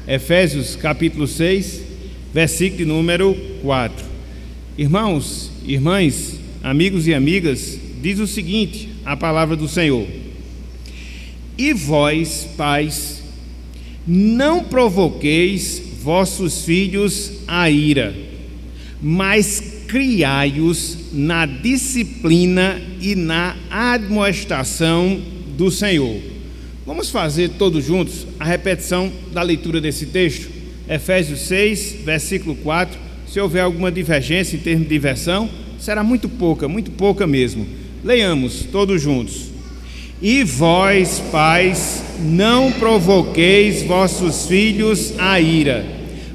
Efésios capítulo 6, versículo número 4. Irmãos, irmãs, amigos e amigas, diz o seguinte, a palavra do Senhor: E vós, pais, não provoqueis vossos filhos a ira, mas criai-os na disciplina e na admoestação do Senhor. Vamos fazer todos juntos a repetição da leitura desse texto, Efésios 6, versículo 4. Se houver alguma divergência em termos de versão, será muito pouca mesmo. Leiamos todos juntos. E vós, pais, não provoqueis vossos filhos a ira,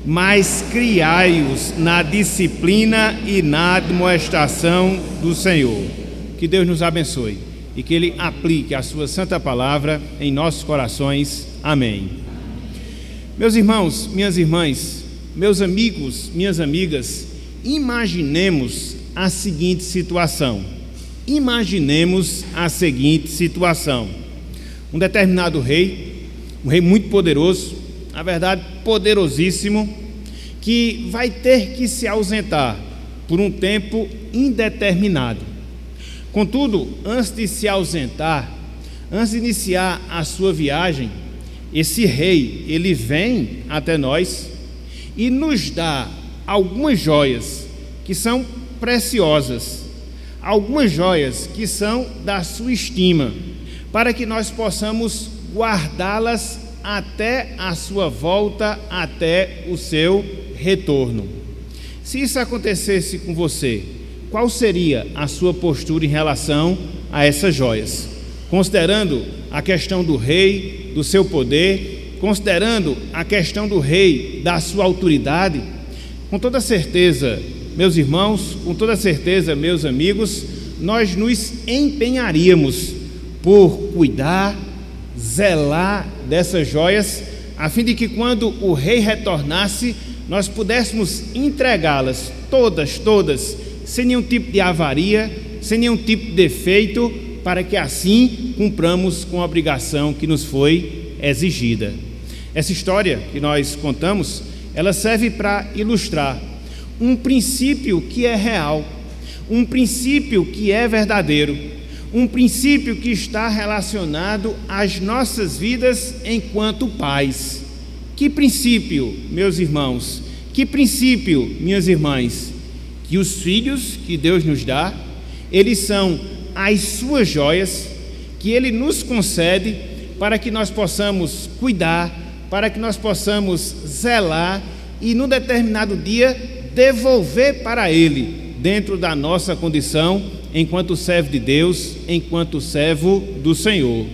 mas criai-os na disciplina e na admoestação do Senhor. Que Deus nos abençoe e que Ele aplique a sua santa palavra em nossos corações. Amém. Meus irmãos, minhas irmãs, meus amigos, minhas amigas, imaginemos a seguinte situação. Um determinado rei, um rei muito poderoso, na verdade poderosíssimo, que vai ter que se ausentar por um tempo indeterminado. Contudo, antes de se ausentar, antes de iniciar a sua viagem, esse rei, ele vem até nós e nos dá algumas joias que são preciosas, algumas joias que são da sua estima, para que nós possamos guardá-las até a sua volta, até o seu retorno. Se isso acontecesse com você, qual seria a sua postura em relação a essas joias? Considerando a questão do rei, do seu poder, considerando a questão do rei, da sua autoridade, com toda certeza, meus irmãos, com toda certeza, meus amigos, nós nos empenharíamos por cuidar, zelar dessas joias, a fim de que quando o rei retornasse, nós pudéssemos entregá-las todas, sem nenhum tipo de avaria, sem nenhum tipo de defeito, para que assim cumpramos com a obrigação que nos foi exigida. Essa história que nós contamos, ela serve para ilustrar um princípio que é real, um princípio que é verdadeiro, um princípio que está relacionado às nossas vidas enquanto pais. Que princípio, meus irmãos? Que princípio, minhas irmãs? Que os filhos que Deus nos dá, eles são as suas joias, que Ele nos concede para que nós possamos cuidar, para que nós possamos zelar e, num determinado dia, devolver para Ele, dentro da nossa condição, enquanto servo de Deus, enquanto servo do Senhor.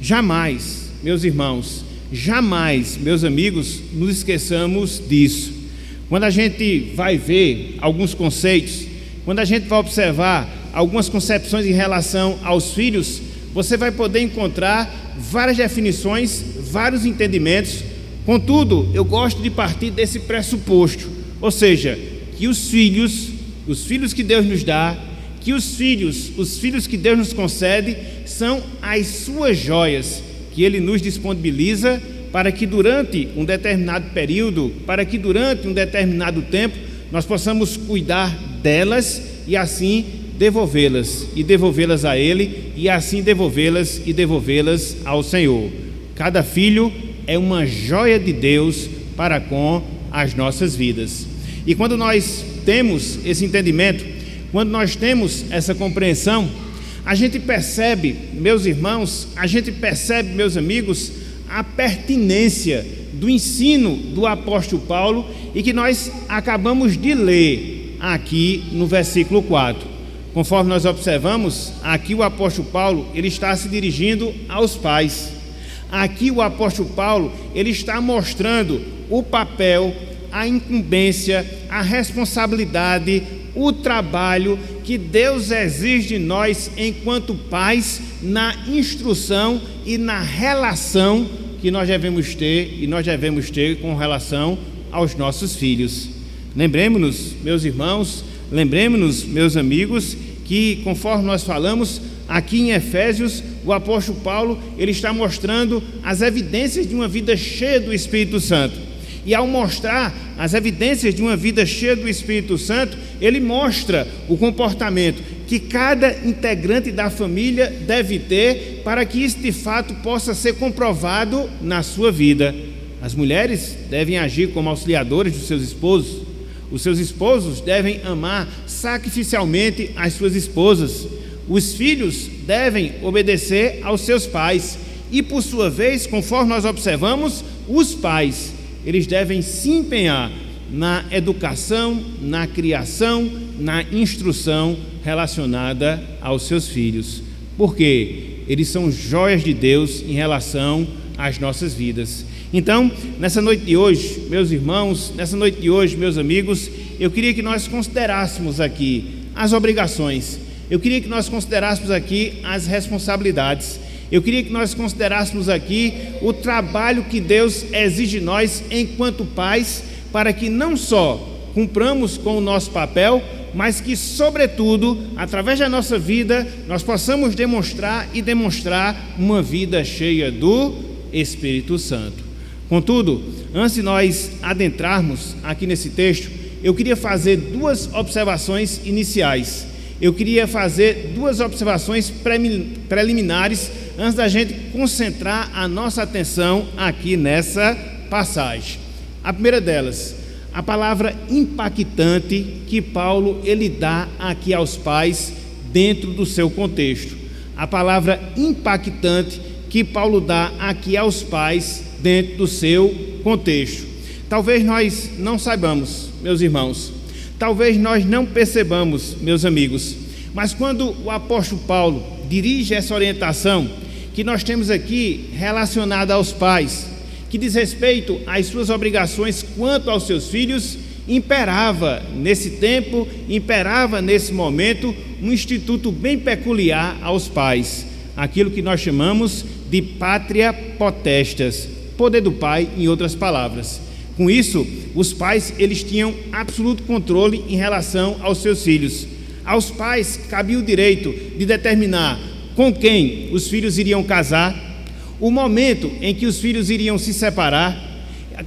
Jamais, meus irmãos, jamais, meus amigos, nos esqueçamos disso. Quando a gente vai ver alguns conceitos, quando a gente vai observar algumas concepções em relação aos filhos, você vai poder encontrar várias definições, vários entendimentos. Contudo, eu gosto de partir desse pressuposto, ou seja, que os filhos que Deus nos dá, que os filhos que Deus nos concede, são as suas joias, que Ele nos disponibiliza para que durante um determinado período, para que durante um determinado tempo, nós possamos cuidar delas e assim devolvê-las a Ele, e assim devolvê-las ao Senhor. Cada filho é uma joia de Deus para com as nossas vidas. E quando nós temos esse entendimento, quando nós temos essa compreensão, a gente percebe, meus irmãos, meus amigos, a pertinência do ensino do apóstolo Paulo, e que nós acabamos de ler aqui no versículo 4. Conforme nós observamos, aqui o apóstolo Paulo, ele está se dirigindo aos pais. Aqui o apóstolo Paulo, ele está mostrando o papel, a incumbência, a responsabilidade, o trabalho que Deus exige de nós enquanto pais, na instrução e na relação que nós devemos ter com relação aos nossos filhos. Lembremos-nos, meus irmãos, lembremos-nos, meus amigos, que conforme nós falamos aqui em Efésios, o apóstolo Paulo, ele está mostrando as evidências de uma vida cheia do Espírito Santo. E ao mostrar as evidências de uma vida cheia do Espírito Santo, ele mostra o comportamento que cada integrante da família deve ter para que isso de fato possa ser comprovado na sua vida. As mulheres devem agir como auxiliadores dos seus esposos. Os seus esposos devem amar sacrificialmente as suas esposas. Os filhos devem obedecer aos seus pais. E, por sua vez, conforme nós observamos, os pais, eles devem se empenhar na educação, na criação, na instrução relacionada aos seus filhos. Porque eles são joias de Deus em relação às nossas vidas. Então, nessa noite de hoje, meus irmãos, nessa noite de hoje, meus amigos, eu queria que nós considerássemos aqui as obrigações. Eu queria que nós considerássemos aqui as responsabilidades. Eu queria que nós considerássemos aqui o trabalho que Deus exige de nós enquanto pais, para que não só cumpramos com o nosso papel, mas que, sobretudo, através da nossa vida, nós possamos demonstrar uma vida cheia do Espírito Santo. Contudo, antes de nós adentrarmos aqui nesse texto, eu queria fazer duas observações iniciais. Eu queria fazer duas observações preliminares antes da gente concentrar a nossa atenção aqui nessa passagem. A primeira delas, a palavra impactante que Paulo ele dá aqui aos pais dentro do seu contexto. A palavra impactante que Paulo dá aqui aos pais dentro do seu contexto. Talvez nós não saibamos, meus irmãos, talvez nós não percebamos, meus amigos, mas quando o apóstolo Paulo dirige essa orientação que nós temos aqui relacionada aos pais, que diz respeito às suas obrigações quanto aos seus filhos, imperava nesse tempo, imperava nesse momento, um instituto bem peculiar aos pais, aquilo que nós chamamos de pátria potestas, poder do pai, em outras palavras. Com isso, os pais eles tinham absoluto controle em relação aos seus filhos. Aos pais cabia o direito de determinar com quem os filhos iriam casar, o momento em que os filhos iriam se separar.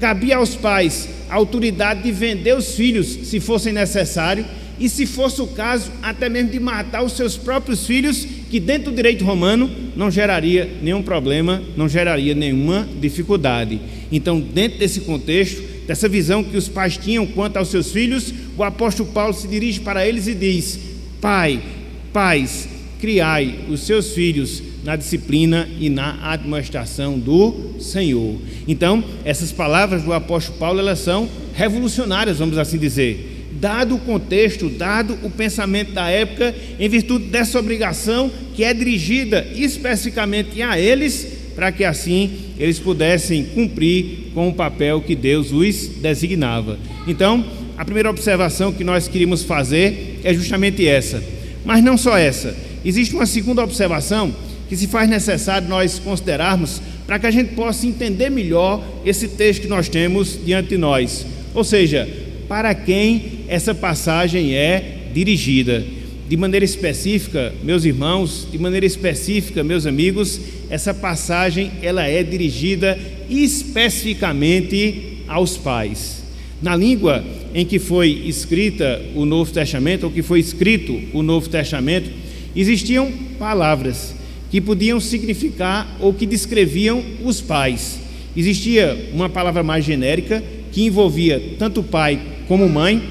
Cabia aos pais a autoridade de vender os filhos se fosse necessário e, se fosse o caso, até mesmo de matar os seus próprios filhos, que dentro do direito romano não geraria nenhum problema, não geraria nenhuma dificuldade. Então, dentro desse contexto, dessa visão que os pais tinham quanto aos seus filhos, o apóstolo Paulo se dirige para eles e diz: pais, criai os seus filhos na disciplina e na admoestação do Senhor. Então, essas palavras do apóstolo Paulo, elas são revolucionárias, vamos assim dizer. Dado o contexto, dado o pensamento da época, em virtude dessa obrigação que é dirigida especificamente a eles, para que assim eles pudessem cumprir com o papel que Deus os designava. Então, a primeira observação que nós queríamos fazer é justamente essa. Mas não só essa. Existe uma segunda observação que se faz necessário nós considerarmos para que a gente possa entender melhor esse texto que nós temos diante de nós. Ou seja, para quem essa passagem é dirigida. De maneira específica, meus irmãos, de maneira específica, meus amigos, essa passagem ela é dirigida especificamente aos pais. Na língua em que foi escrita o Novo Testamento, ou que foi escrito o Novo Testamento, existiam palavras que podiam significar ou que descreviam os pais. Existia uma palavra mais genérica que envolvia tanto pai como mãe,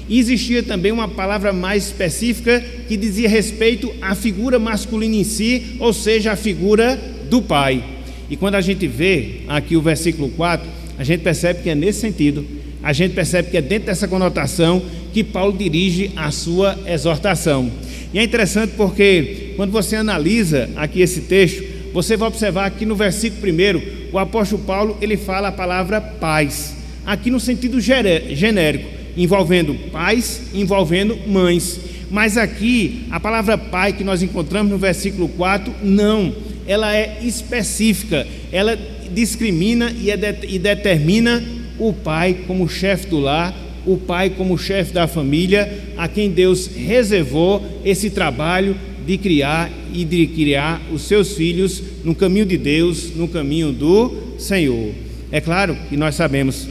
e existia também uma palavra mais específica que dizia respeito à figura masculina em si, ou seja, a figura do pai. E quando a gente vê aqui o versículo 4, a gente percebe que é nesse sentido, a gente percebe que é dentro dessa conotação que Paulo dirige a sua exortação. E é interessante porque quando você analisa aqui esse texto, você vai observar que no versículo 1, o apóstolo Paulo ele fala a palavra pais, aqui no sentido genérico, envolvendo pais, envolvendo mães. Mas aqui, a palavra pai que nós encontramos no versículo 4, não, ela é específica, ela discrimina e determina o pai como chefe do lar, o pai como chefe da família, a quem Deus reservou esse trabalho de criar os seus filhos no caminho de Deus, no caminho do Senhor. É claro que nós sabemos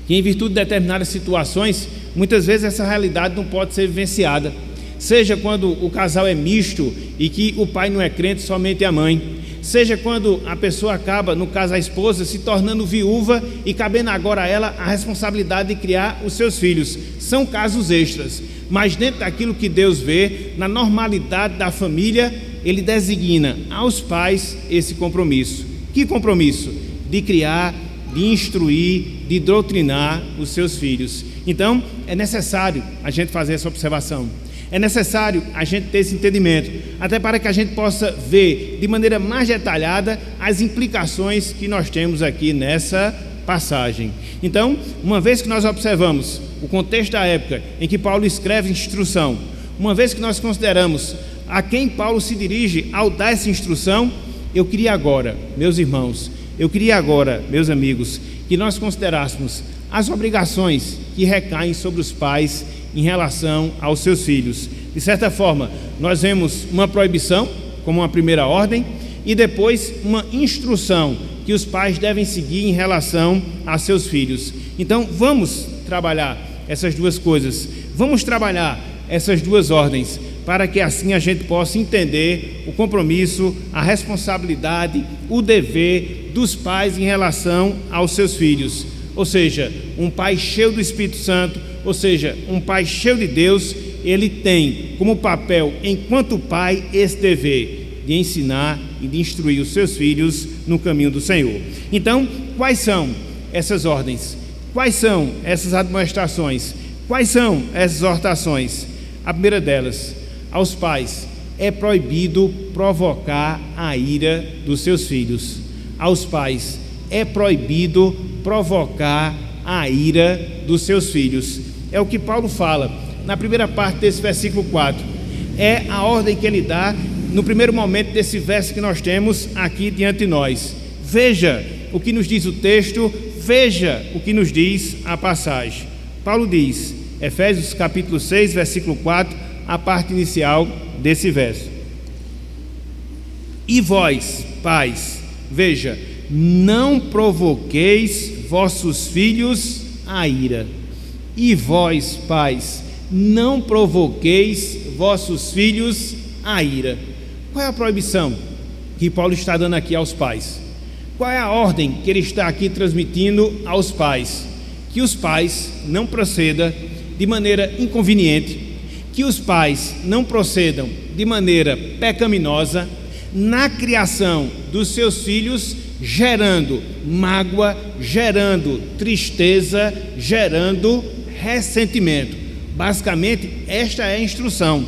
que em virtude de determinadas situações, muitas vezes essa realidade não pode ser vivenciada, seja quando o casal é misto e que o pai não é crente, somente a mãe, seja quando a pessoa acaba, no caso a esposa, se tornando viúva e cabendo agora a ela a responsabilidade de criar os seus filhos. São casos extras, mas dentro daquilo que Deus vê, na normalidade da família, Ele designa aos pais esse compromisso. Que compromisso? De criar, de instruir, de doutrinar os seus filhos. Então, é necessário a gente fazer essa observação. É necessário a gente ter esse entendimento, até para que a gente possa ver de maneira mais detalhada as implicações que nós temos aqui nessa passagem. Então, uma vez que nós observamos o contexto da época em que Paulo escreve instrução, uma vez que nós consideramos a quem Paulo se dirige ao dar essa instrução, eu queria agora, meus irmãos, meus amigos, que nós considerássemos as obrigações que recaem sobre os pais em relação aos seus filhos. De certa forma, nós vemos uma proibição como uma primeira ordem e depois uma instrução que os pais devem seguir em relação a seus filhos. Então, vamos trabalhar essas duas coisas, vamos trabalhar essas duas ordens, para que assim a gente possa entender o compromisso, a responsabilidade, o dever dos pais em relação aos seus filhos. Ou seja, um pai cheio do Espírito Santo, ou seja, um pai cheio de Deus, ele tem como papel, enquanto pai, esse dever de ensinar e de instruir os seus filhos no caminho do Senhor. Então, quais são essas ordens? Quais são essas admoestações? Quais são essas exortações? A primeira delas, aos pais, é proibido provocar a ira dos seus filhos. Aos pais, é proibido provocar a ira dos seus filhos. É o que Paulo fala na primeira parte desse versículo 4. É a ordem que ele dá no primeiro momento desse verso que nós temos aqui diante de nós. Veja o que nos diz o texto, veja o que nos diz a passagem. Paulo diz, Efésios capítulo 6, versículo 4, a parte inicial desse verso: e vós, pais, veja, não provoqueis vossos filhos a ira. E vós, pais, não provoqueis vossos filhos a ira. Qual é a proibição que Paulo está dando aqui aos pais? Qual é a ordem que ele está aqui transmitindo aos pais? Que os pais não procedam de maneira inconveniente, que os pais não procedam de maneira pecaminosa na criação dos seus filhos, gerando mágoa, gerando tristeza, gerando ressentimento. Basicamente, esta é a instrução.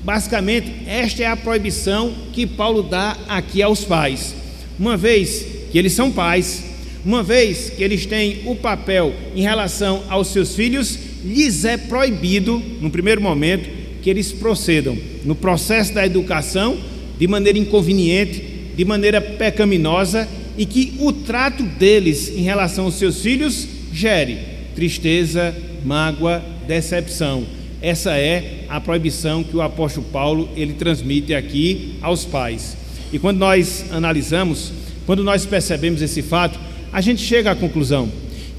Basicamente, esta é a proibição que Paulo dá aqui aos pais. Uma vez que eles são pais, uma vez que eles têm o papel em relação aos seus filhos, lhes é proibido, no primeiro momento, que eles procedam no processo da educação de maneira inconveniente, de maneira pecaminosa, e que o trato deles em relação aos seus filhos gere tristeza, mágoa, decepção. Essa é a proibição que o apóstolo Paulo ele transmite aqui aos pais. E quando nós analisamos, quando nós percebemos esse fato, a gente chega à conclusão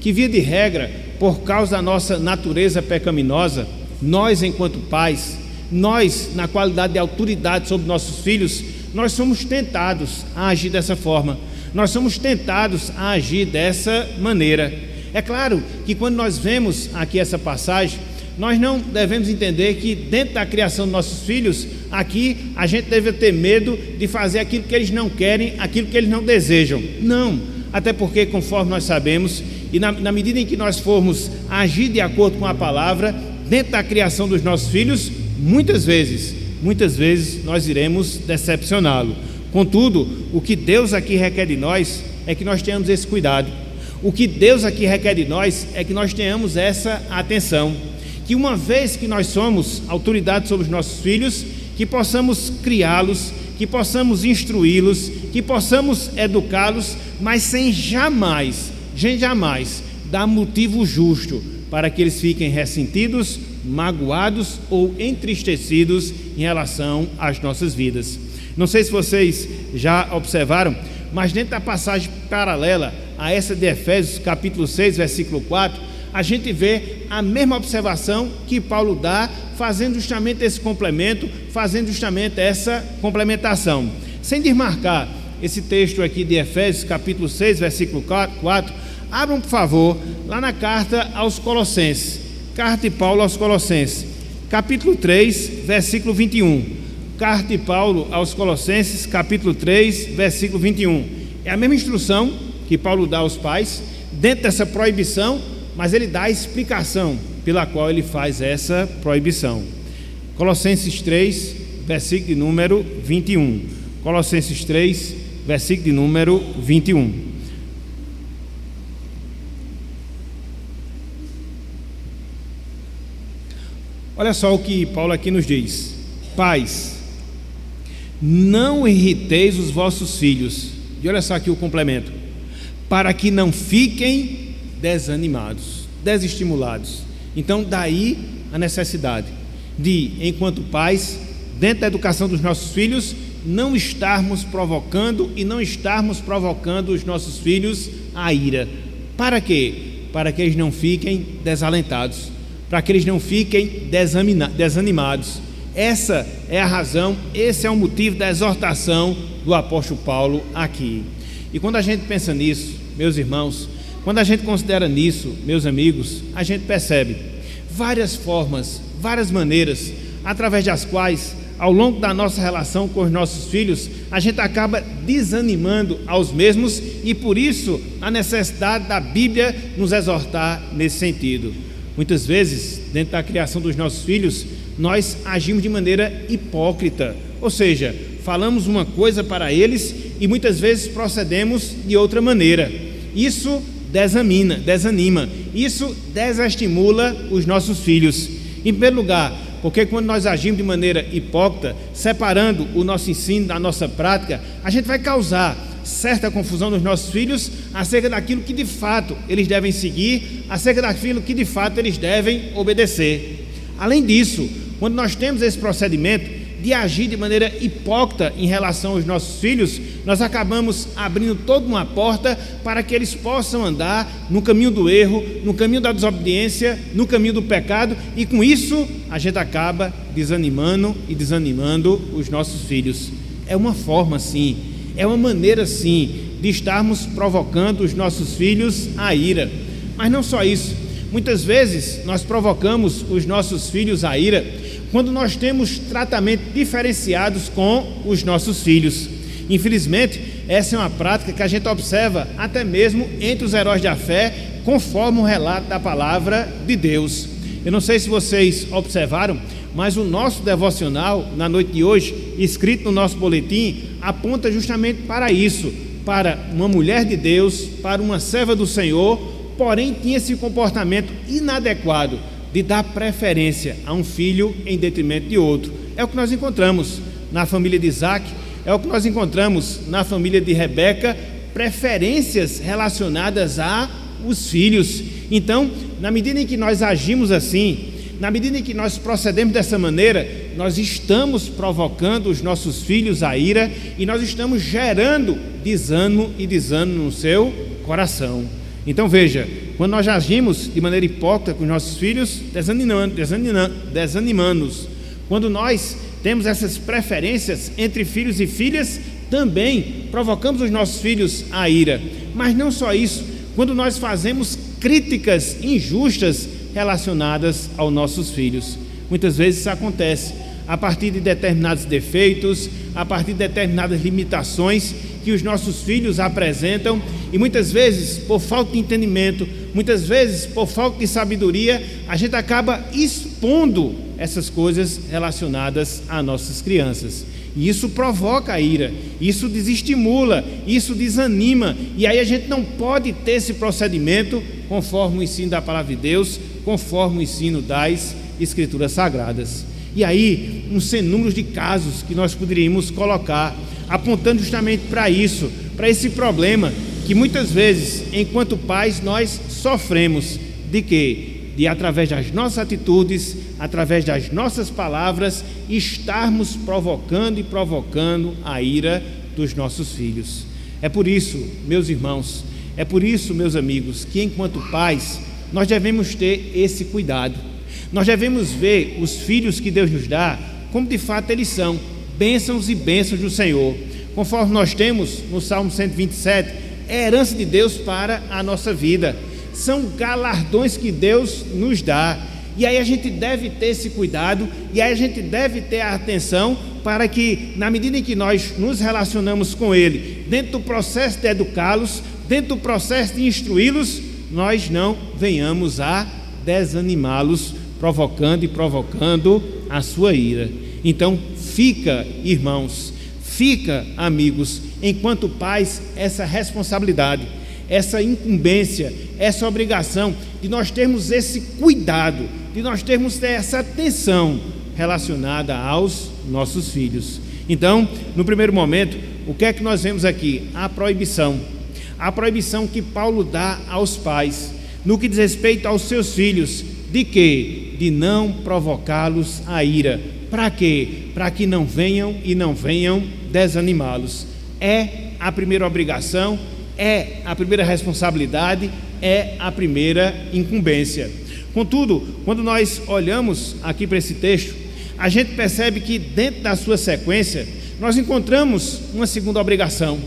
que, via de regra, por causa da nossa natureza pecaminosa, nós, enquanto pais, nós, na qualidade de autoridade sobre nossos filhos, nós somos tentados a agir dessa forma, nós somos tentados a agir dessa maneira. É claro que quando nós vemos aqui essa passagem, nós não devemos entender que dentro da criação dos nossos filhos, aqui a gente deve ter medo de fazer aquilo que eles não querem, aquilo que eles não desejam. Não, até porque, conforme nós sabemos, e na medida em que nós formos agir de acordo com a palavra, dentro da criação dos nossos filhos, muitas vezes nós iremos decepcioná-lo. Contudo, o que Deus aqui requer de nós é que nós tenhamos esse cuidado. O que Deus aqui requer de nós é que nós tenhamos essa atenção, que uma vez que nós somos autoridade sobre os nossos filhos, que possamos criá-los, que possamos instruí-los, que possamos educá-los, mas sem jamais dar motivo justo para que eles fiquem ressentidos magoados ou entristecidos em relação às nossas vidas. Não sei se vocês já observaram, mas dentro da passagem paralela a essa de Efésios, capítulo 6, versículo 4, a gente vê a mesma observação que Paulo dá, fazendo justamente esse complemento, fazendo justamente essa complementação. Sem desmarcar esse texto aqui de Efésios, capítulo 6, versículo 4, abram, por favor, lá na carta aos Colossenses, carta de Paulo aos Colossenses, capítulo 3, versículo 21. Carta de Paulo aos Colossenses, capítulo 3, versículo 21. É a mesma instrução que Paulo dá aos pais, dentro dessa proibição, mas ele dá a explicação pela qual ele faz essa proibição. Colossenses 3, versículo de número 21. Colossenses 3, versículo de número 21. Olha só o que Paulo aqui nos diz: pais, não irriteis os vossos filhos, e olha só aqui o complemento, para que não fiquem desanimados, desestimulados. Então daí a necessidade de, enquanto pais, dentro da educação dos nossos filhos, não estarmos provocando os nossos filhos à ira. Para quê? Para que eles não fiquem desalentados, para que eles não fiquem desanimados. Essa é a razão, esse é o motivo da exortação do apóstolo Paulo aqui. E quando a gente pensa nisso, meus irmãos, quando a gente considera nisso, meus amigos, a gente percebe várias formas, várias maneiras, através das quais, ao longo da nossa relação com os nossos filhos, a gente acaba desanimando aos mesmos, e por isso a necessidade da Bíblia nos exortar nesse sentido. Muitas vezes, dentro da criação dos nossos filhos, nós agimos de maneira hipócrita, ou seja, falamos uma coisa para eles e muitas vezes procedemos de outra maneira. Isso desanima, isso desestimula os nossos filhos. Em primeiro lugar, porque quando nós agimos de maneira hipócrita, separando o nosso ensino da nossa prática, a gente vai causar certa confusão nos nossos filhos acerca daquilo que de fato eles devem seguir, acerca daquilo que de fato eles devem obedecer. Além disso, quando nós temos esse procedimento de agir de maneira hipócrita em relação aos nossos filhos, nós acabamos abrindo toda uma porta para que eles possam andar no caminho do erro, no caminho da desobediência, no caminho do pecado, e com isso a gente acaba desanimando os nossos filhos. É uma forma, sim, é uma maneira, sim, de estarmos provocando os nossos filhos à ira. Mas não só isso, muitas vezes nós provocamos os nossos filhos à ira quando nós temos tratamentos diferenciados com os nossos filhos. Infelizmente, essa é uma prática que a gente observa até mesmo entre os heróis da fé, conforme o relato da palavra de Deus. Eu não sei se vocês observaram, mas o nosso devocional na noite de hoje, escrito no nosso boletim, aponta justamente para isso, para uma mulher de Deus, para uma serva do Senhor, porém tinha esse comportamento inadequado de dar preferência a um filho em detrimento de outro. É o que nós encontramos na família de Isaac, é o que nós encontramos na família de Rebeca, preferências relacionadas a os filhos. Então, na medida em que nós agimos assim, na medida em que nós procedemos dessa maneira, nós estamos provocando os nossos filhos à ira e nós estamos gerando desânimo no seu coração. Então veja, quando nós agimos de maneira hipócrita com os nossos filhos, desanimando-os. Quando nós temos essas preferências entre filhos e filhas, também provocamos os nossos filhos à ira. Mas não só isso, quando nós fazemos críticas injustas relacionadas aos nossos filhos. Muitas vezes isso acontece a partir de determinados defeitos, a partir de determinadas limitações que os nossos filhos apresentam, e muitas vezes por falta de entendimento, muitas vezes por falta de sabedoria, a gente acaba expondo essas coisas relacionadas a nossas crianças, e isso provoca a ira, isso desestimula, isso desanima, e aí a gente não pode ter esse procedimento conforme o ensino da palavra de Deus, conforme o ensino das Escrituras Sagradas. E aí, um sem número de casos que nós poderíamos colocar, apontando justamente para isso, para esse problema que muitas vezes, enquanto pais, nós sofremos de quê? De através das nossas atitudes, através das nossas palavras, estarmos provocando e provocando a ira dos nossos filhos. É por isso, meus irmãos, é por isso, meus amigos, que enquanto pais, nós devemos ter esse cuidado. Nós devemos ver os filhos que Deus nos dá como de fato eles são, bênçãos e bênçãos do Senhor. Conforme nós temos no Salmo 127, é herança de Deus para a nossa vida. São galardões que Deus nos dá. E aí a gente deve ter esse cuidado, e aí a gente deve ter a atenção para que, na medida em que nós nos relacionamos com Ele, dentro do processo de educá-los, dentro do processo de instruí-los, nós não venhamos a desanimá-los, provocando e provocando a sua ira. Então, fica, irmãos, fica, amigos, enquanto pais, essa responsabilidade, essa incumbência, essa obrigação de nós termos esse cuidado, de nós termos essa atenção relacionada aos nossos filhos. Então, no primeiro momento, o que é que nós vemos aqui? A proibição que Paulo dá aos pais, no que diz respeito aos seus filhos, de quê? De não provocá-los a ira. Para quê? Para que não venham desanimá-los. É a primeira obrigação, é a primeira responsabilidade, é a primeira incumbência. Contudo, quando nós olhamos aqui para esse texto, a gente percebe que dentro da sua sequência, nós encontramos uma segunda obrigação,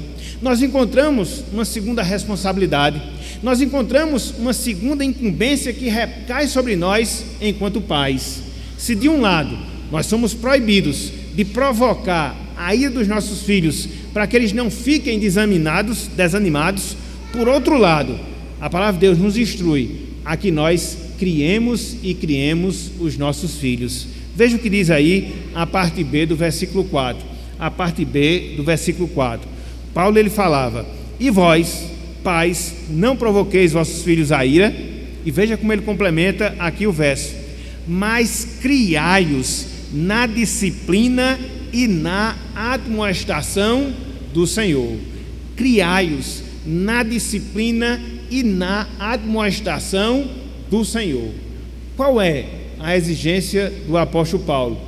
nós encontramos uma segunda responsabilidade, nós encontramos uma segunda incumbência que recai sobre nós enquanto pais. Se de um lado nós somos proibidos de provocar a ira dos nossos filhos para que eles não fiquem desanimados, por outro lado, a palavra de Deus nos instrui a que nós criemos os nossos filhos. Veja o que diz aí a parte B do versículo 4. A parte B do versículo 4. Paulo ele falava: e vós, pais, não provoqueis vossos filhos a ira. E veja como ele complementa aqui o verso: mas criai-os na disciplina e na admoestação do Senhor. Criai-os na disciplina e na admoestação do Senhor. Qual é a exigência do apóstolo Paulo?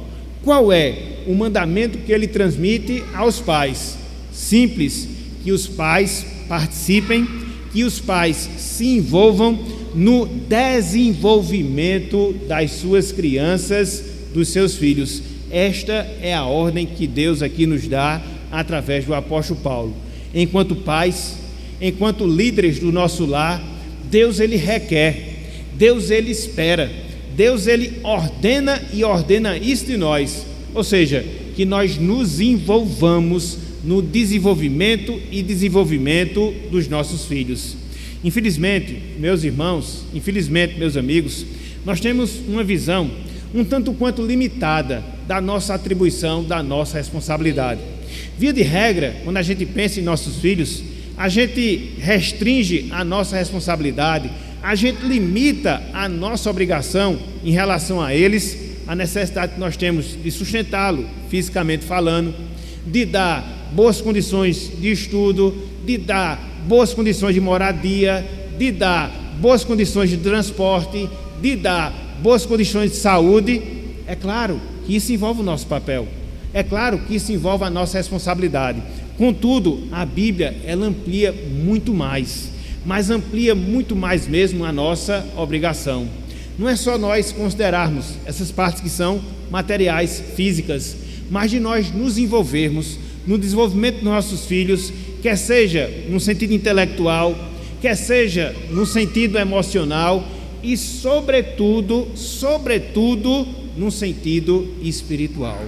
Qual é o mandamento que ele transmite aos pais? Simples: que os pais participem, que os pais se envolvam no desenvolvimento das suas crianças, dos seus filhos. Esta é a ordem que Deus aqui nos dá através do apóstolo Paulo. Enquanto pais, enquanto líderes do nosso lar, Deus ele requer, Deus ele espera, Deus ele ordena e ordena isso de nós, ou seja, que nós nos envolvamos no desenvolvimento e desenvolvimento dos nossos filhos. Infelizmente, meus irmãos, meus amigos, nós temos uma visão um tanto quanto limitada da nossa atribuição, da nossa responsabilidade. Via de regra, quando a gente pensa em nossos filhos, a gente restringe a nossa responsabilidade, a gente limita a nossa obrigação em relação a eles, a necessidade que nós temos de sustentá-lo, fisicamente falando, de dar boas condições de estudo, de dar boas condições de moradia, de dar boas condições de transporte, de dar boas condições de saúde. É claro que isso envolve o nosso papel, é claro que isso envolve a nossa responsabilidade. Contudo, a Bíblia ela amplia muito mais, mas amplia muito mais mesmo a nossa obrigação. Não é só nós considerarmos essas partes que são materiais, físicas, mas de nós nos envolvermos no desenvolvimento dos nossos filhos, quer seja no sentido intelectual, quer seja no sentido emocional e sobretudo no sentido espiritual.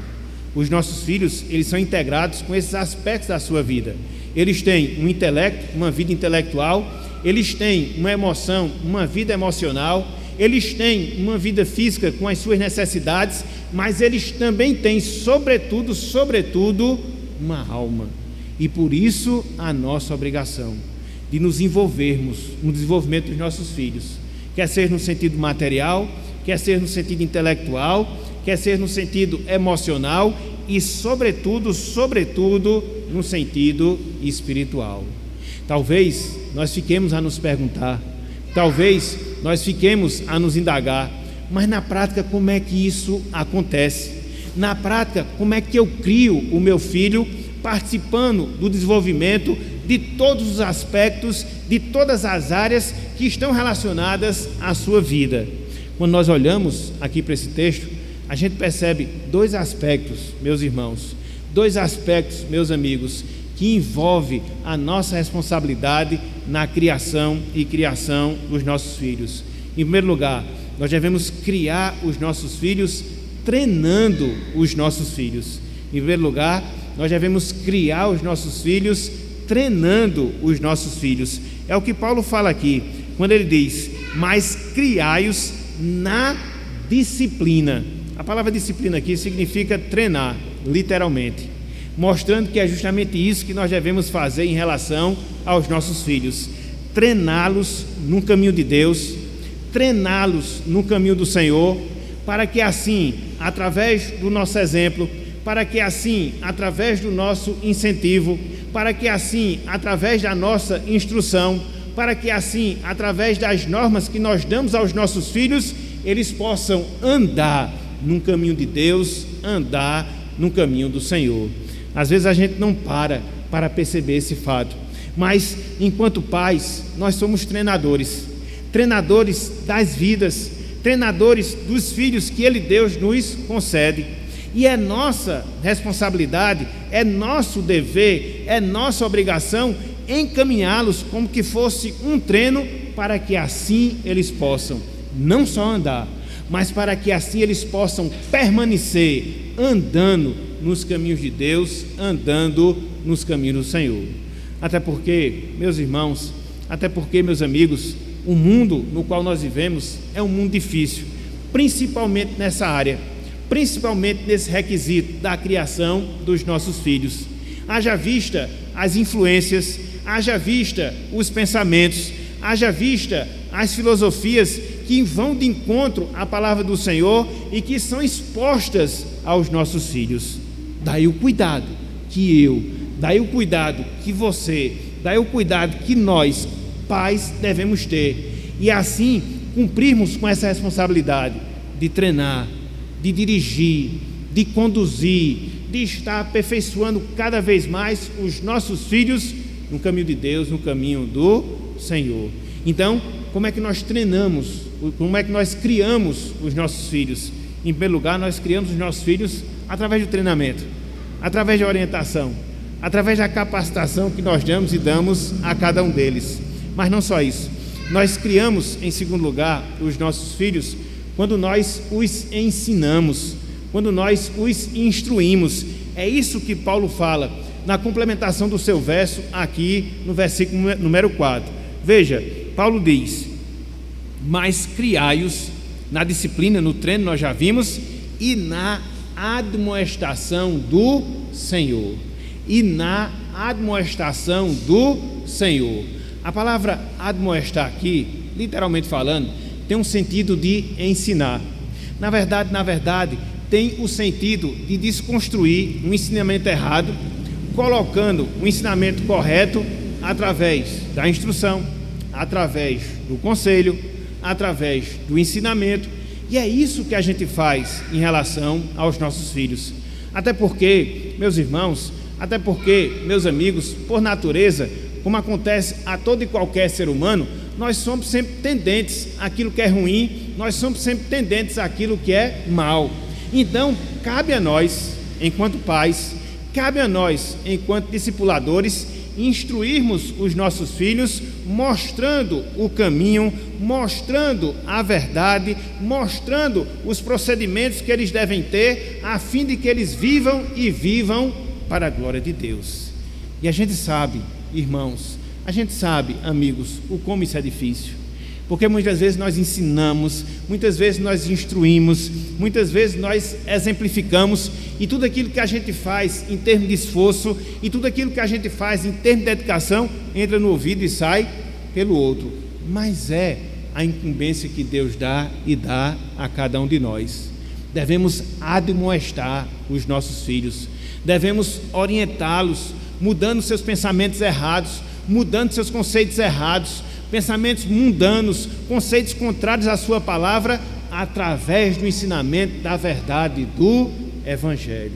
Os nossos filhos, eles são integrados com esses aspectos da sua vida. Eles têm um intelecto, uma vida intelectual, eles têm uma emoção, uma vida emocional, eles têm uma vida física com as suas necessidades, mas eles também têm, sobretudo, uma alma. E por isso a nossa obrigação de nos envolvermos no desenvolvimento dos nossos filhos, quer ser no sentido material, quer ser no sentido intelectual, quer ser no sentido emocional e sobretudo no sentido espiritual. Talvez nós fiquemos a nos perguntar, talvez nós fiquemos a nos indagar: mas na prática como é que isso acontece? Na prática, como é que eu crio o meu filho participando do desenvolvimento de todos os aspectos, de todas as áreas que estão relacionadas à sua vida? Quando nós olhamos aqui para esse texto, a gente percebe dois aspectos, meus irmãos, dois aspectos, meus amigos, que envolve a nossa responsabilidade na criação e criação dos nossos filhos. Em primeiro lugar, nós devemos criar os nossos filhos treinando os nossos filhos. Em primeiro lugar, nós devemos criar os nossos filhos treinando os nossos filhos. É o que Paulo fala aqui, quando ele diz: mas criai-os na disciplina. A palavra disciplina aqui significa treinar, literalmente, mostrando que é justamente isso que nós devemos fazer em relação aos nossos filhos: treiná-los no caminho de Deus, treiná-los no caminho do Senhor, para que assim, através do nosso exemplo, para que assim, através do nosso incentivo, para que assim, através da nossa instrução, para que assim, através das normas que nós damos aos nossos filhos, eles possam andar no caminho de Deus, andar no caminho do Senhor. Às vezes a gente não para perceber esse fato, mas enquanto pais, nós somos treinadores das vidas, treinadores dos filhos que Deus nos concede, e é nossa responsabilidade, é nosso dever, é nossa obrigação encaminhá-los como que fosse um treino, para que assim eles possam não só andar, mas para que assim eles possam permanecer andando nos caminhos de Deus, andando nos caminhos do Senhor. Até porque, meus irmãos, meus amigos, o mundo no qual nós vivemos é um mundo difícil, principalmente nessa área, principalmente nesse requisito da criação dos nossos filhos. Haja vista as influências, haja vista os pensamentos, haja vista as filosofias que vão de encontro à palavra do Senhor e que são expostas aos nossos filhos. Daí o cuidado daí o cuidado que você, daí o cuidado que nós, pais, devemos ter, e assim cumprirmos com essa responsabilidade de treinar, de dirigir, de conduzir, de estar aperfeiçoando cada vez mais os nossos filhos no caminho de Deus, no caminho do Senhor. Então, como é que nós treinamos, como é que nós criamos os nossos filhos? Em primeiro lugar, nós criamos os nossos filhos através do treinamento, através da orientação, através da capacitação que nós damos e damos a cada um deles. Mas não só isso, nós criamos, em segundo lugar, os nossos filhos quando nós os ensinamos, quando nós os instruímos. É isso que Paulo fala na complementação do seu verso aqui no versículo número 4. Veja, Paulo diz: mas criai-os na disciplina, no treino, nós já vimos, e na admoestação do Senhor. E na admoestação do Senhor. A palavra admoestar aqui, literalmente falando, tem um sentido de ensinar. Na verdade, tem o sentido de desconstruir um ensinamento errado, colocando o ensinamento correto através da instrução, através do conselho, através do ensinamento. E é isso que a gente faz em relação aos nossos filhos. Até porque, meus irmãos, meus amigos, por natureza, como acontece a todo e qualquer ser humano, nós somos sempre tendentes àquilo que é ruim, nós somos sempre tendentes àquilo que é mal. Então, cabe a nós, enquanto pais, cabe a nós, enquanto discipuladores, instruirmos os nossos filhos, mostrando o caminho, mostrando a verdade, mostrando os procedimentos que eles devem ter, a fim de que eles vivam para a glória de Deus. E a gente sabe, irmãos, a gente sabe, amigos, o como isso é difícil, porque muitas vezes nós ensinamos, muitas vezes nós instruímos, muitas vezes nós exemplificamos, e tudo aquilo que a gente faz em termos de esforço, e tudo aquilo que a gente faz em termos de dedicação, entra no ouvido e sai pelo outro. Mas é a incumbência que Deus dá e dá a cada um de nós. Devemos admoestar os nossos filhos, devemos orientá-los, mudando seus pensamentos errados, mudando seus conceitos errados, pensamentos mundanos, conceitos contrários à sua palavra, através do ensinamento da verdade do Evangelho.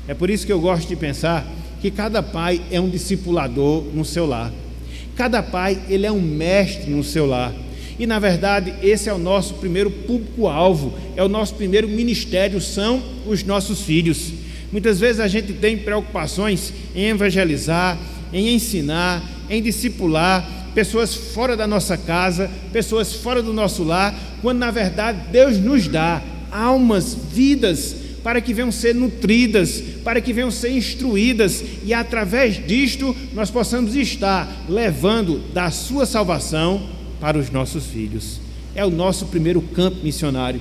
É por isso que eu gosto de pensar que cada pai é um discipulador no seu lar. Cada pai, ele é um mestre no seu lar. E, na verdade, esse é o nosso primeiro público-alvo, é o nosso primeiro ministério, são os nossos filhos. Muitas vezes a gente tem preocupações em evangelizar, em ensinar, em discipular pessoas fora da nossa casa, pessoas fora do nosso lar, quando, na verdade, Deus nos dá almas, vidas, para que venham ser nutridas, para que venham ser instruídas, e através disto nós possamos estar levando da sua salvação para os nossos filhos. É o nosso primeiro campo missionário,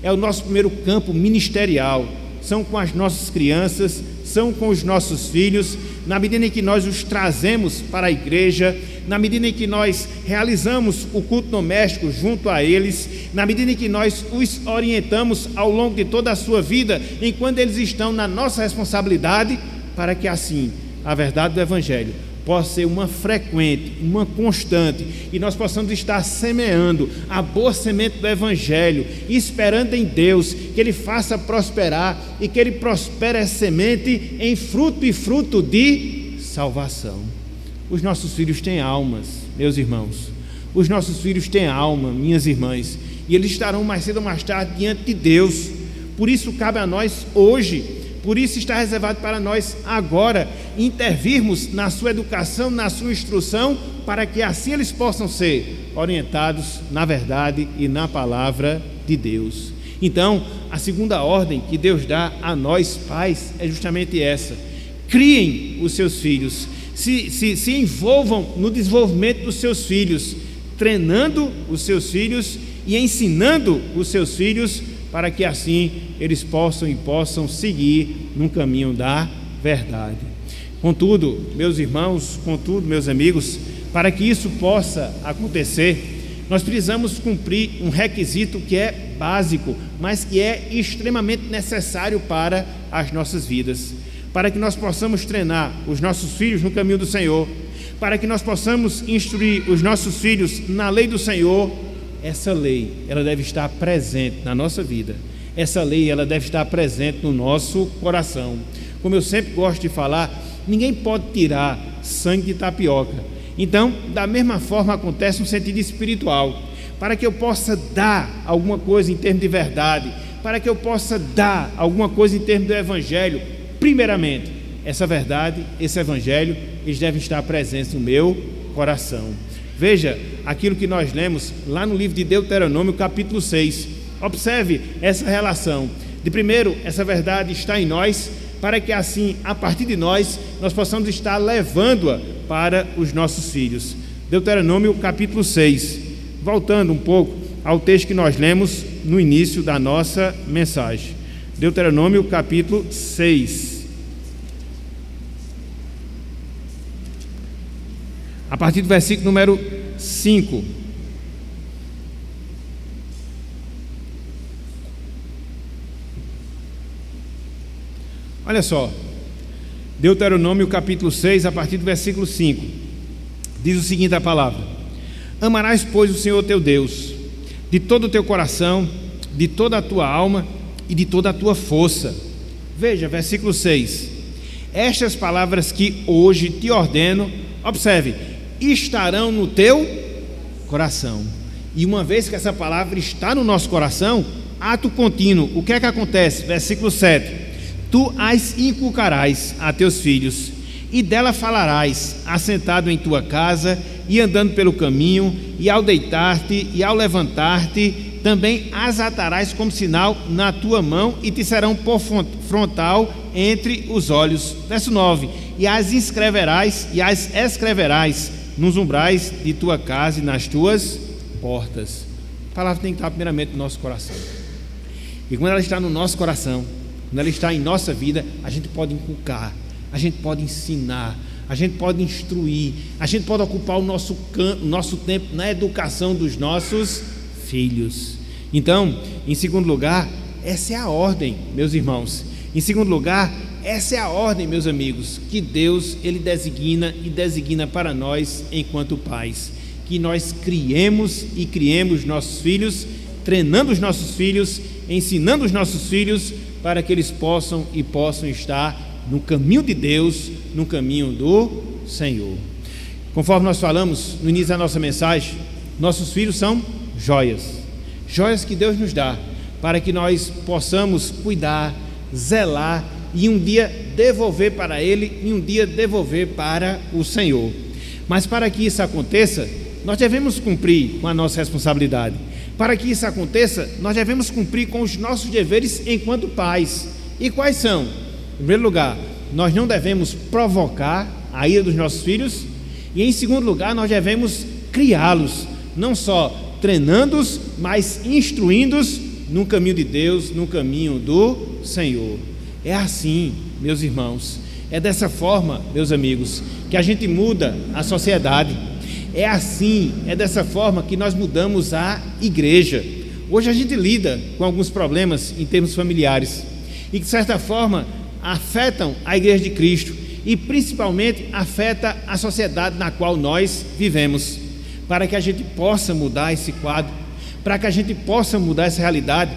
é o nosso primeiro campo ministerial. São com as nossas crianças, são com os nossos filhos, na medida em que nós os trazemos para a igreja, na medida em que nós realizamos o culto doméstico junto a eles, na medida em que nós os orientamos ao longo de toda a sua vida, enquanto eles estão na nossa responsabilidade, para que assim a verdade do Evangelho possa ser uma frequente, uma constante, e nós possamos estar semeando a boa semente do Evangelho, esperando em Deus que Ele faça prosperar, e que Ele prospere essa semente em fruto e fruto de salvação. Os nossos filhos têm almas, meus irmãos, os nossos filhos têm alma, minhas irmãs, e eles estarão mais cedo ou mais tarde diante de Deus. Por isso cabe a nós hoje, por isso está reservado para nós agora intervirmos na sua educação, na sua instrução, para que assim eles possam ser orientados na verdade e na palavra de Deus. Então, a segunda ordem que Deus dá a nós pais é justamente essa: criem os seus filhos, se envolvam no desenvolvimento dos seus filhos, treinando os seus filhos e ensinando os seus filhos, para que assim eles possam seguir num caminho da verdade. Contudo, meus irmãos, meus amigos, para que isso possa acontecer, nós precisamos cumprir um requisito que é básico, mas que é extremamente necessário para as nossas vidas, para que nós possamos treinar os nossos filhos no caminho do Senhor, para que nós possamos instruir os nossos filhos na lei do Senhor. Essa lei, ela deve estar presente na nossa vida. Essa lei, ela deve estar presente no nosso coração. Como eu sempre gosto de falar, ninguém pode tirar sangue de tapioca. Então, da mesma forma acontece no sentido espiritual. Para que eu possa dar alguma coisa em termos de verdade, para que eu possa dar alguma coisa em termos do Evangelho, primeiramente, essa verdade, esse Evangelho, eles devem estar presentes no meu coração. Veja aquilo que nós lemos lá no livro de Deuteronômio, capítulo 6. Observe essa relação. De primeiro, essa verdade está em nós, para que assim, a partir de nós possamos estar levando-a para os nossos filhos. Deuteronômio, capítulo 6. Voltando um pouco ao texto que nós lemos no início da nossa mensagem. Deuteronômio, capítulo 6. A partir do versículo número 5. Olha só, Deuteronômio capítulo 6, a partir do versículo 5, diz o seguinte a palavra: amarás, pois, o Senhor teu Deus de todo o teu coração, de toda a tua alma e de toda a tua força. Veja, versículo 6, estas palavras que hoje te ordeno, observe, estarão no teu coração. E uma vez que essa palavra está no nosso coração, ato contínuo, o que é que acontece? Versículo 7, tu as inculcarás a teus filhos, e dela falarás, assentado em tua casa, e andando pelo caminho, e ao deitar-te, e ao levantar-te, também as atarás como sinal na tua mão, e te serão por frontal entre os olhos. Verso 9, e as escreverás nos umbrais de tua casa e nas tuas portas. A palavra tem que estar primeiramente no nosso coração. E quando ela está no nosso coração, quando ela está em nossa vida, a gente pode inculcar, a gente pode ensinar, a gente pode instruir, a gente pode ocupar o nosso tempo na educação dos nossos filhos. Então, em segundo lugar, essa é a ordem, meus irmãos. Em segundo lugar, essa é a ordem, meus amigos, que Deus, Ele designa para nós enquanto pais, que nós criemos nossos filhos treinando os nossos filhos, ensinando os nossos filhos para que eles possam estar no caminho de Deus, no caminho do Senhor. Conforme nós falamos no início da nossa mensagem, nossos filhos são joias que Deus nos dá, para que nós possamos cuidar, zelar e um dia devolver para Ele e um dia devolver para o Senhor. Mas para que isso aconteça, nós devemos cumprir com a nossa responsabilidade. Para que isso aconteça, nós devemos cumprir com os nossos deveres enquanto pais. E quais são? Em primeiro lugar, nós não devemos provocar a ira dos nossos filhos. E em segundo lugar, nós devemos criá-los, não só treinando-os, mas instruindo-os no caminho de Deus, no caminho do Senhor. É assim, meus irmãos, é dessa forma, meus amigos, que a gente muda a sociedade. É assim, é dessa forma que nós mudamos a igreja. Hoje a gente lida com alguns problemas em termos familiares e que de certa forma afetam a igreja de Cristo e principalmente afeta a sociedade na qual nós vivemos. Para que a gente possa mudar esse quadro, para que a gente possa mudar essa realidade,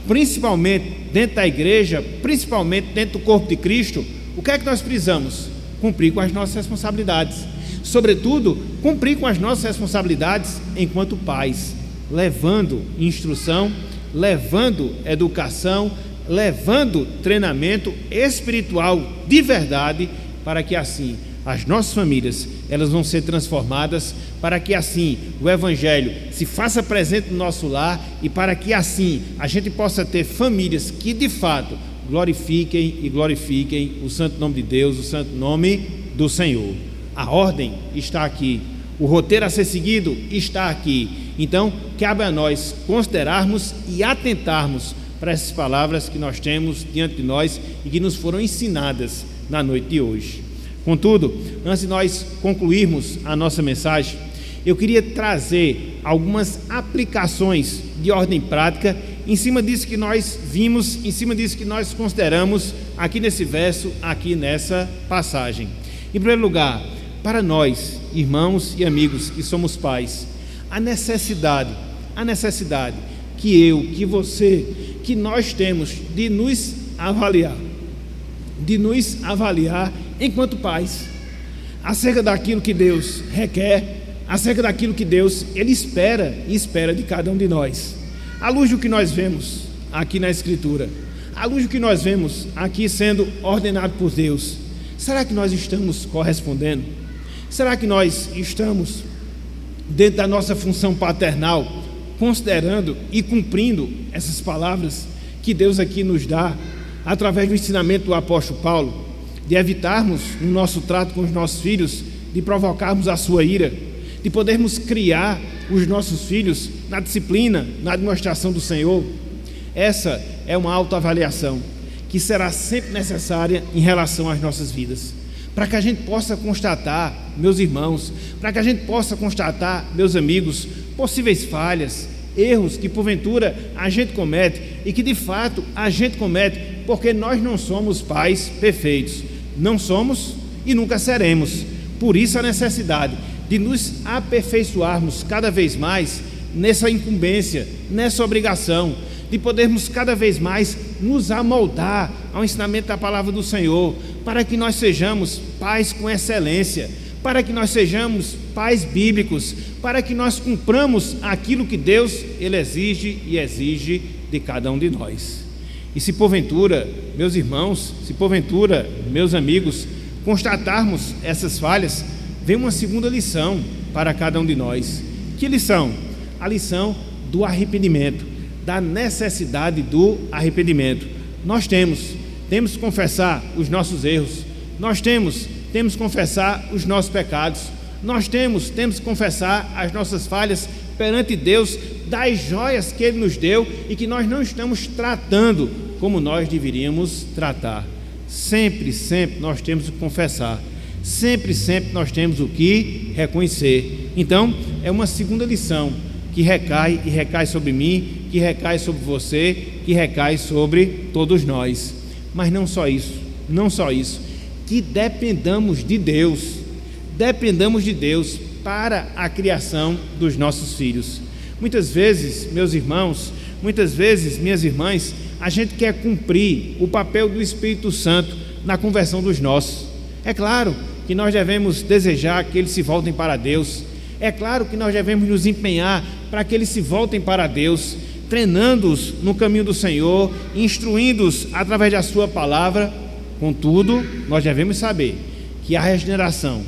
principalmente dentro da igreja, principalmente dentro do corpo de Cristo, o que é que nós precisamos? Cumprir com as nossas responsabilidades. Sobretudo, cumprir com as nossas responsabilidades enquanto pais, levando instrução, levando educação, levando treinamento espiritual de verdade, para que assim as nossas famílias elas vão ser transformadas, para que assim o Evangelho se faça presente no nosso lar e para que assim a gente possa ter famílias que de fato glorifiquem o santo nome de Deus, o santo nome do Senhor. A ordem está aqui, o roteiro a ser seguido está aqui. Então cabe a nós considerarmos e atentarmos para essas palavras que nós temos diante de nós e que nos foram ensinadas na noite de hoje. Contudo, antes de nós concluirmos a nossa mensagem, eu queria trazer algumas aplicações de ordem prática em cima disso que nós vimos, em cima disso que nós consideramos aqui nesse verso, aqui nessa passagem. Em primeiro lugar, para nós, irmãos e amigos que somos pais, a necessidade que eu, que você, que nós temos de nos avaliar enquanto pais, acerca daquilo que Deus requer, acerca daquilo que Deus Ele espera de cada um de nós. À luz do que nós vemos aqui na Escritura, à luz do que nós vemos aqui sendo ordenado por Deus, será que nós estamos correspondendo? Será que nós estamos, dentro da nossa função paternal, considerando e cumprindo essas palavras que Deus aqui nos dá, através do ensinamento do apóstolo Paulo, de evitarmos no nosso trato com os nossos filhos, de provocarmos a sua ira, de podermos criar os nossos filhos na disciplina, na demonstração do Senhor? Essa é uma autoavaliação que será sempre necessária em relação às nossas vidas, para que a gente possa constatar, meus irmãos, para que a gente possa constatar, meus amigos, possíveis falhas, erros que porventura a gente comete e que de fato a gente comete porque nós não somos pais perfeitos, não somos e nunca seremos. Por isso a necessidade de nos aperfeiçoarmos cada vez mais nessa incumbência, nessa obrigação, de podermos cada vez mais nos amoldar ao ensinamento da palavra do Senhor, para que nós sejamos pais com excelência, para que nós sejamos pais bíblicos, para que nós cumpramos aquilo que Deus Ele exige e exige de cada um de nós. E se porventura, meus irmãos, se porventura, meus amigos, constatarmos essas falhas, vem uma segunda lição para cada um de nós. Que lição? A lição do arrependimento, da necessidade do arrependimento. Nós temos que confessar os nossos erros, nós temos que confessar os nossos pecados, nós temos que confessar as nossas falhas perante Deus, das joias que Ele nos deu e que nós não estamos tratando como nós deveríamos tratar. Sempre nós temos que confessar, sempre nós temos o que reconhecer. Então, é uma segunda lição que recai sobre mim, que recai sobre você, que recai sobre todos nós. Mas não só isso, que dependamos de Deus para a criação dos nossos filhos. Muitas vezes, meus irmãos, muitas vezes, minhas irmãs, a gente quer cumprir o papel do Espírito Santo na conversão dos nossos. É claro que nós devemos desejar que eles se voltem para Deus. É claro que nós devemos nos empenhar para que eles se voltem para Deus, treinando-os no caminho do Senhor, instruindo-os através da sua palavra. Contudo, nós devemos saber que a regeneração,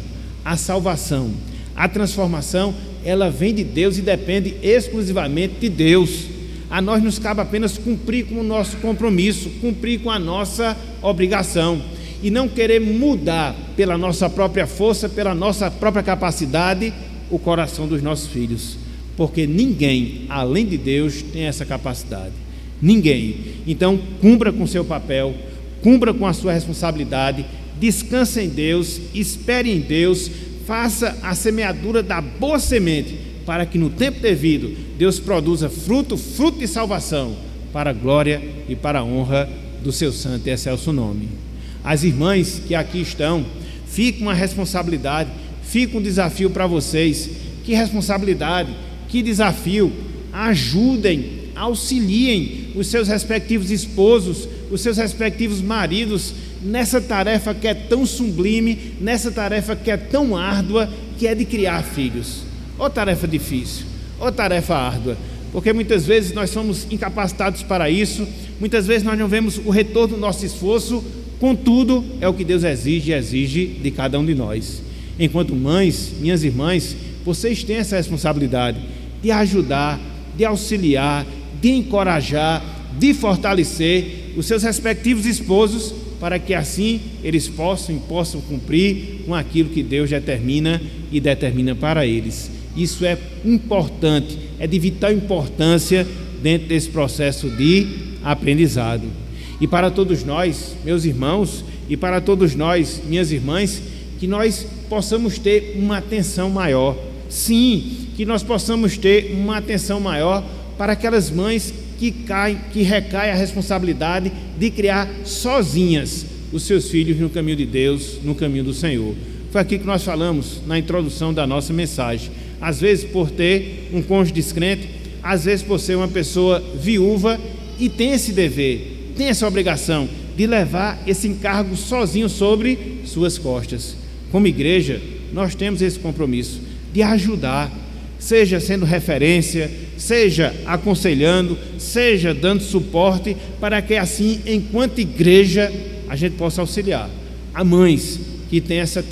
a salvação, a transformação, ela vem de Deus e depende exclusivamente de Deus. A nós nos cabe apenas cumprir com o nosso compromisso, cumprir com a nossa obrigação, e não querer mudar pela nossa própria força, pela nossa própria capacidade, o coração dos nossos filhos, porque ninguém, além de Deus, tem essa capacidade. Ninguém. Então, cumpra com o seu papel, cumpra com a sua responsabilidade, descanse em Deus, espere em Deus, faça a semeadura da boa semente, para que no tempo devido Deus produza fruto de salvação, para a glória e para a honra do seu santo e excelso nome. As irmãs que aqui estão, fica uma responsabilidade, fica um desafio para vocês. Que responsabilidade, que desafio! Ajudem, auxiliem os seus respectivos esposos, os seus respectivos maridos, nessa tarefa que é tão sublime, nessa tarefa que é tão árdua, que é de criar filhos. Ou tarefa difícil, ou tarefa árdua, porque muitas vezes nós somos incapacitados para isso, muitas vezes nós não vemos o retorno do nosso esforço. Contudo, é o que Deus exige de cada um de nós. Enquanto mães, minhas irmãs, vocês têm essa responsabilidade de ajudar, de auxiliar, de encorajar, de fortalecer os seus respectivos esposos, para que assim eles possam cumprir com aquilo que Deus determina para eles. Isso é importante, é de vital importância dentro desse processo de aprendizado. E para todos nós, meus irmãos, e para todos nós, minhas irmãs, que nós possamos ter uma atenção maior. Sim, que nós possamos ter uma atenção maior para aquelas mães que recai a responsabilidade de criar sozinhas os seus filhos no caminho de Deus, no caminho do Senhor. Foi aqui que nós falamos na introdução da nossa mensagem. Às vezes por ter um cônjuge descrente, às vezes por ser uma pessoa viúva e tem esse dever, tem essa obrigação de levar esse encargo sozinho sobre suas costas. Como igreja, nós temos esse compromisso de ajudar, seja sendo referência, seja aconselhando, seja dando suporte, para que assim, enquanto igreja, a gente possa auxiliar a mães que têm essa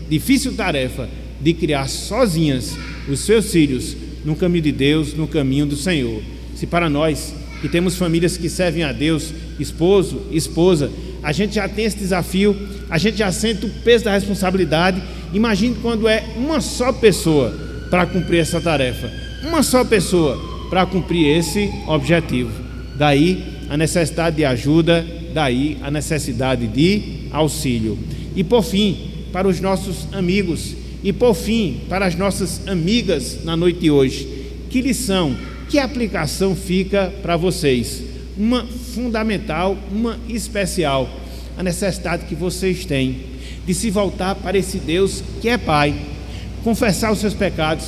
difícil tarefa de criar sozinhas os seus filhos no caminho de Deus, no caminho do Senhor. Se para nós que temos famílias que servem a Deus, esposo, esposa, a gente já tem esse desafio, a gente já sente o peso da responsabilidade. Imagine quando é uma só pessoa para cumprir essa tarefa, uma só pessoa para cumprir esse objetivo. Daí a necessidade de ajuda, daí a necessidade de auxílio. E por fim, para os nossos amigos, e por fim, para as nossas amigas na noite de hoje, que lição, que aplicação fica para vocês? Uma fundamental, uma especial, a necessidade que vocês têm de se voltar para esse Deus que é Pai, confessar os seus pecados,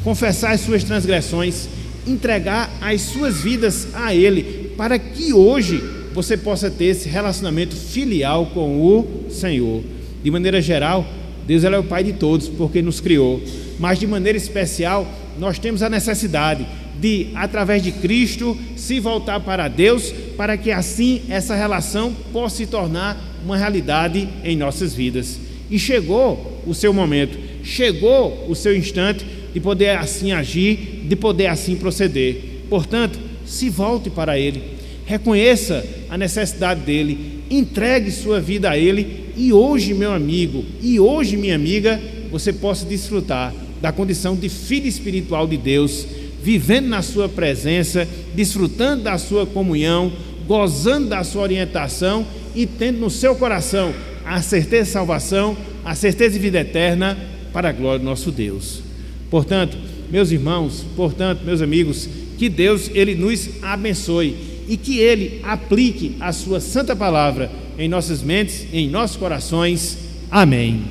confessar as suas transgressões, entregar as suas vidas a Ele, para que hoje você possa ter esse relacionamento filial com o Senhor. De maneira geral, Deus é o Pai de todos, porque nos criou, mas de maneira especial, nós temos a necessidade de, através de Cristo, se voltar para Deus, para que assim essa relação possa se tornar uma realidade em nossas vidas. E chegou o seu momento, chegou o seu instante de poder assim agir, de poder assim proceder. Portanto, se volte para Ele, reconheça a necessidade dEle, entregue sua vida a Ele, e hoje, meu amigo, e hoje, minha amiga, você possa desfrutar da condição de filho espiritual de Deus, vivendo na sua presença, desfrutando da sua comunhão, gozando da sua orientação e tendo no seu coração a certeza de salvação, a certeza de vida eterna, para a glória do nosso Deus. Portanto, meus irmãos, portanto, meus amigos, que Deus, Ele nos abençoe e que Ele aplique a sua santa palavra em nossas mentes, em nossos corações. Amém.